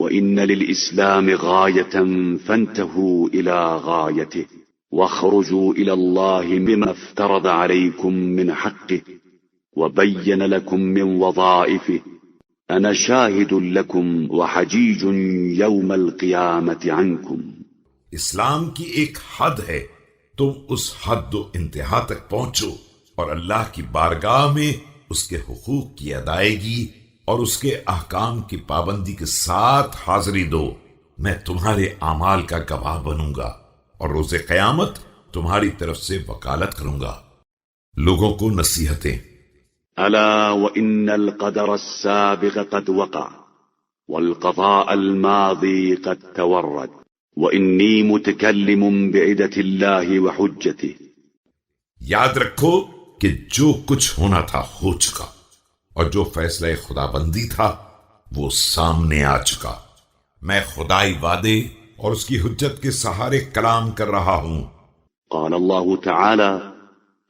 وإن للإسلام غاية فانتهوا إلى غايته واخرجوا إلى الله بما افترض عليكم من حقه وبين لكم من وظائفه أنا شاهد لكم وحجيج يوم القيامة عنكم۔ اسلام کی ایک حد ہے، تم اس حد و انتہا تک پہنچو اور اللہ کی بارگاہ میں اس کے حقوق کی ادائیگی اور اس کے احکام کی پابندی کے ساتھ حاضری دو، میں تمہارے اعمال کا گواہ بنوں گا اور روز قیامت تمہاری طرف سے وکالت کروں گا۔ لوگوں کو نصیحتیں۔ ألا وإن القدر السابق قد وقع والقضاء الماضي قد تورد وإني متكلم بعدة الله وحجته۔ یاد رکھو کہ جو کچھ ہونا تھا ہو چکا، اور جو فیصلہ خدا بندی تھا وہ سامنے آ چکا، میں خدائی وعدے اور اس کی حجت کے سہارے کلام کر رہا ہوں۔ قال الله تعالى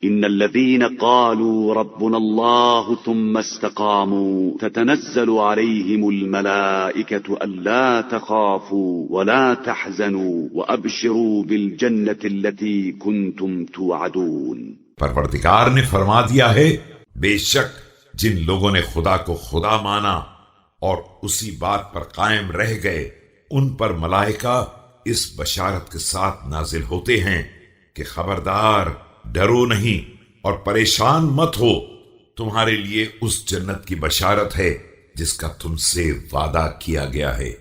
إن الذين قالوا ربنا الله ثم استقاموا تتنزل عليهم الملائكة ألا تخافوا ولا تحزنوا وأبشروا بالجنة التي كنتم توعدون۔ پروردگار نے فرما دیا ہے، بے شک جن لوگوں نے خدا کو خدا مانا اور اسی بات پر قائم رہ گئے، ان پر ملائکہ اس بشارت کے ساتھ نازل ہوتے ہیں کہ خبردار، ڈرو نہیں اور پریشان مت ہو، تمہارے لیے اس جنت کی بشارت ہے جس کا تم سے وعدہ کیا گیا ہے۔